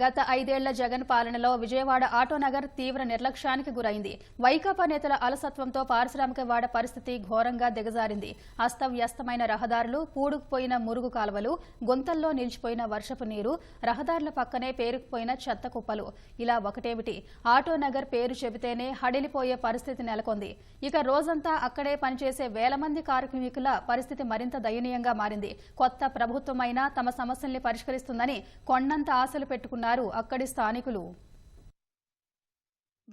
గత 5 ఏళ్ల జగన్ పాలనలో విజయవాడ ఆటోనగర్ తీవ్ర నిర్లక్ష్యానికి గురైంది. వైకాపా నేతల అలసత్వంతో పారిశ్రామికవాడ పరిస్థితి ఘోరంగా దిగజారింది. అస్తవ్యస్తమైన రహదారులు, పూడుకుపోయిన మురుగు కాలువలు, గుంతల్లో నిలిచిపోయిన వర్షపు నీరు, రహదారుల పక్కనే పేరుకుపోయిన చెత్త కుప్పలు. ఇలా ఒకటేమిటి, ఆటోనగర్ పేరు చెబితేనే హడిలిపోయే పరిస్థితి నెలకొంది. ఇక రోజంతా అక్కడే పనిచేసే వేల మంది కార్మికుల పరిస్థితి మరింత దయనీయంగా మారింది. కొత్త ప్రభుత్వమైనా తమ సమస్యల్ని పరిష్కరిస్తుందని కొండంత ఆశలు పెట్టుకున్నారు అక్కడి స్థానికులు.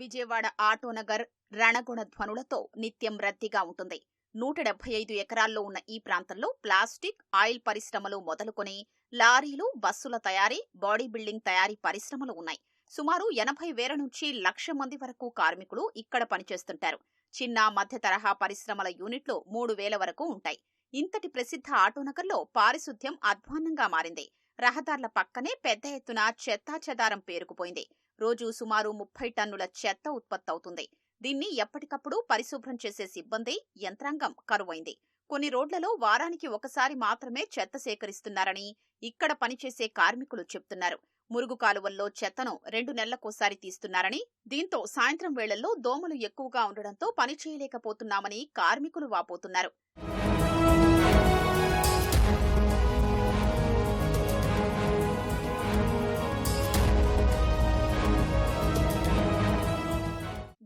విజయవాడ ఆటోనగర్ రణగుణ ధ్వనులతో నిత్యం రద్దీగా ఉంటుంది. 175 ఎకరాల్లో ఉన్న ఈ ప్రాంతంలో ప్లాస్టిక్, ఆయిల్ పరిశ్రమలు మొదలుకొని లారీలు, బస్సుల తయారీ, బాడీ బిల్డింగ్ తయారీ పరిశ్రమలు ఉన్నాయి. సుమారు 80,000 నుంచి 1,00,000 మంది వరకు కార్మికులు ఇక్కడ పనిచేస్తుంటారు. చిన్న, మధ్య తరహా పరిశ్రమల యూనిట్లు 3,000 వరకు ఉంటాయి. ఇంతటి ప్రసిద్ధ ఆటోనగర్లో పారిశుద్ధ్యం అధ్వాన్నంగా మారింది. రహదార్ల పక్కనే పెద్ద ఎత్తున చెత్తాచెదారం పేరుకుపోయింది. రోజు సుమారు 30 టన్నుల చెత్త ఉత్పత్తవుతుంది. దీన్ని ఎప్పటికప్పుడు పరిశుభ్రం చేసే సిబ్బంది, యంత్రాంగం కరువైంది. కొన్ని రోడ్లలో వారానికి ఒకసారి మాత్రమే చెత్త సేకరిస్తున్నారని ఇక్కడ పనిచేసే కార్మికులు చెప్తున్నారు. మురుగు కాలువల్లో చెత్తను 2 నెలలకోసారి తీస్తున్నారని, దీంతో సాయంత్రం వేళల్లో దోమలు ఎక్కువగా ఉండడంతో పని చేయలేకపోతున్నామని కార్మికులు వాపోతున్నారు.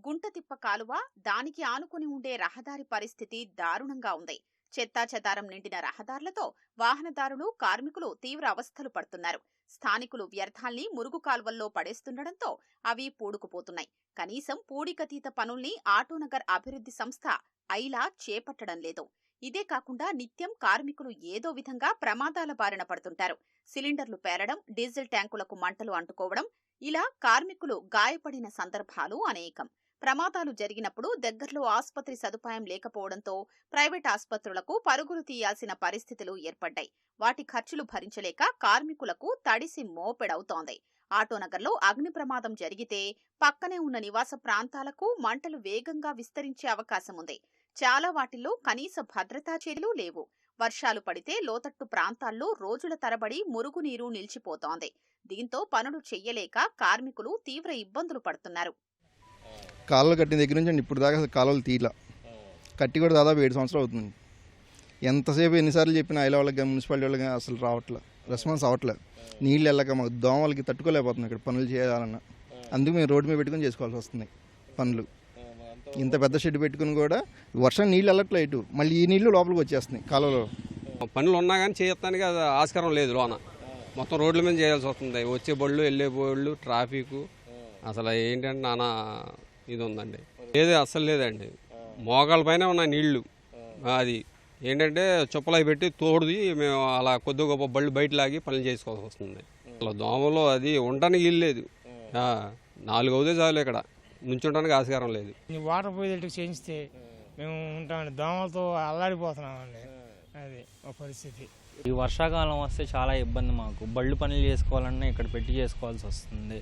గుంటతిప్ప కాలువ, దానికి ఆనుకుని ఉండే రహదారి పరిస్థితి దారుణంగా ఉంది. చెత్తాచెదారం నిండిన రహదారులతో వాహనదారులు, కార్మికులు తీవ్ర అవస్థలు పడుతున్నారు. స్థానికులు వ్యర్థాల్ని మురుగు కాల్వల్లో పడేస్తుండటంతో అవి పూడుకుపోతున్నాయి. కనీసం పూడికతీత పనుల్ని ఆటోనగర్ అభివృద్ధి సంస్థ ఐలా చేపట్టడం లేదు. ఇదే కాకుండా నిత్యం కార్మికులు ఏదో విధంగా ప్రమాదాల బారిన పడుతుంటారు. సిలిండర్లు పేరడం, డీజిల్ ట్యాంకులకు మంటలు అంటుకోవడం, ఇలా కార్మికులు గాయపడిన సందర్భాలు అనేకం. ప్రమాదాలు జరిగినప్పుడు దగ్గరలో ఆసుపత్రి సదుపాయం లేకపోవడంతో ప్రైవేట్ ఆసుపత్రులకు పరుగులు తీయాల్సిన పరిస్థితులు ఏర్పడ్డాయి. వాటి ఖర్చులు భరించలేక కార్మికులకు తడిసి మోపెడవుతోంది. ఆటోనగర్లో అగ్ని ప్రమాదం జరిగితే పక్కనే ఉన్న నివాస ప్రాంతాలకు మంటలు వేగంగా విస్తరించే అవకాశం ఉంది. చాలా వాటిల్లో కనీస భద్రతా చర్యలు లేవు. వర్షాలు పడితే లోతట్టు ప్రాంతాల్లో రోజుల తరబడి మురుగునీరు నిలిచిపోతోంది. దీంతో పనులు చెయ్యలేక కార్మికులు తీవ్ర ఇబ్బందులు పడుతున్నారు. కాలువలు కట్టిన దగ్గర నుంచి ఇప్పుడు దాకా కాలువలు తీయలా, కట్టి కూడా దాదాపు 7 సంవత్సరాలు అవుతుంది. ఎంతసేపు ఎన్నిసార్లు చెప్పినా ఐలా వాళ్ళకి కానీ మున్సిపాలిటీ వాళ్ళకి అసలు రావట్లే, రెస్పాన్స్ అవ్వట్లేదు. నీళ్ళు వెళ్ళక మాకు దోమలకి తట్టుకోలేకపోతున్నాం ఇక్కడ పనులు చేయాలన్నా. అందుకు మేము రోడ్డు మీద పెట్టుకుని చేసుకోవాల్సి వస్తుంది పనులు. ఇంత పెద్ద షెడ్ పెట్టుకుని కూడా వర్షం నీళ్ళు వెళ్ళట్లేదు, మళ్ళీ ఈ నీళ్లు లోపలికి వచ్చేస్తున్నాయి కాలువలో. పనులు ఉన్నా కానీ చేయడానికి అది ఆస్కారం లేదు. లోన మొత్తం రోడ్ల మీద చేయాల్సి వస్తుంది. వచ్చే బళ్ళు, వెళ్ళే బళ్ళు, ట్రాఫిక్, అసలు ఏంటంటే నానా ఇది ఉందండి. లేదు, అస్సలు లేదండి. మోకాళ్ళ పైన ఉన్నాయి నీళ్లు. అది ఏంటంటే చుప్పలై పెట్టి తోడుది మేము అలా కొద్ది గొప్ప బళ్ళు బయట లాగి పనులు చేసుకోవాల్సి వస్తుంది. అలా దోమలో అది ఉండడానికి ఇల్లు లేదు. 4 అవుతే చాలు, ఇక్కడ నుంచుంటానికి ఆస్కారం లేదు. వాటర్ పోయేటట్టు చేయిస్తే మేము ఉంటామండి, దోమలతో అల్లాడిపోతున్నామండి. అది ఒక పరిస్థితి. ఈ వర్షాకాలం వస్తే చాలా ఇబ్బంది మాకు. బళ్ళు పనులు చేసుకోవాలన్నా ఇక్కడ పెట్టి చేసుకోవాల్సి వస్తుంది.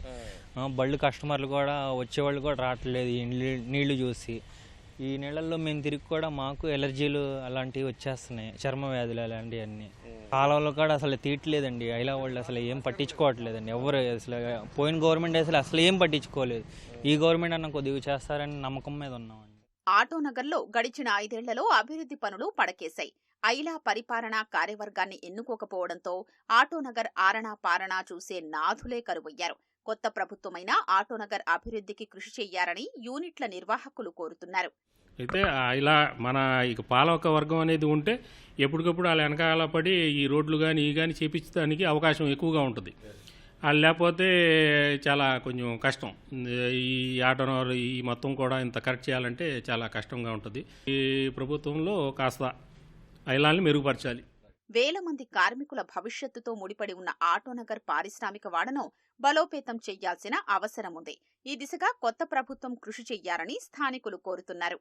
బళ్ళు కస్టమర్లు కూడా, వచ్చేవాళ్ళు కూడా రావట్లేదు ఈ నీళ్లు చూసి. ఈ నీళ్ళల్లో మేము తిరిగి కూడా మాకు ఎలర్జీలు అలాంటివి వచ్చేస్తున్నాయి, చర్మ వ్యాధులు అలాంటివన్నీ. కాలువలు కూడా అసలు తీయట్లేదండి. ఐలా వాళ్ళు అసలు ఏం పట్టించుకోవట్లేదండి. ఎవరు అసలు పోయిన గవర్నమెంట్ అసలు ఏం పట్టించుకోలేదు. ఈ గవర్నమెంట్ అన్న కొద్దిగా చేస్తారని నమ్మకం మీద ఉన్నామండి. ఆటోనగర్లో గడిచిన 5 ఏళ్లలో అభివృద్ధి పనులు పడకేశాయి. ఐలా పరిపాలనా కార్యవర్గాన్ని ఎన్నుకోకపోవడంతో ఆటోనగర్ ఆరణా పారణా చూసే నాథులే కరువయ్యారు. కొత్త ప్రభుత్వమైన ఆటోనగర్ అభివృద్ధికి కృషి చెయ్యారని యూనిట్ల నిర్వాహకులు కోరుతున్నారు. అయితే ఇలా మన ఇక పాలక వర్గం అనేది ఉంటే ఎప్పటికప్పుడు వాళ్ళ వెనకాల పడి ఈ రోడ్లు కానీ ఇవి కానీ చేపించడానికి అవకాశం ఎక్కువగా ఉంటుంది. వాళ్ళు లేకపోతే చాలా కొంచెం కష్టం. ఈ ఆటోనగర్ ఈ మొత్తం కూడా ఇంత కరెక్ట్ చేయాలంటే చాలా కష్టంగా ఉంటుంది. ఈ ప్రభుత్వంలో కాస్త ఐలాల్ని మెరుగుపరచాలి. వేల మంది కార్మికుల భవిష్యత్తుతో ముడిపడి ఉన్న ఆటోనగర్ పారిశ్రామిక వాడను బలోపేతం చెయ్యాల్సిన అవసరం ఉంది. ఈ దిశగా కొత్త ప్రభుత్వం కృషి చెయ్యాలని స్థానికులు కోరుతున్నారు.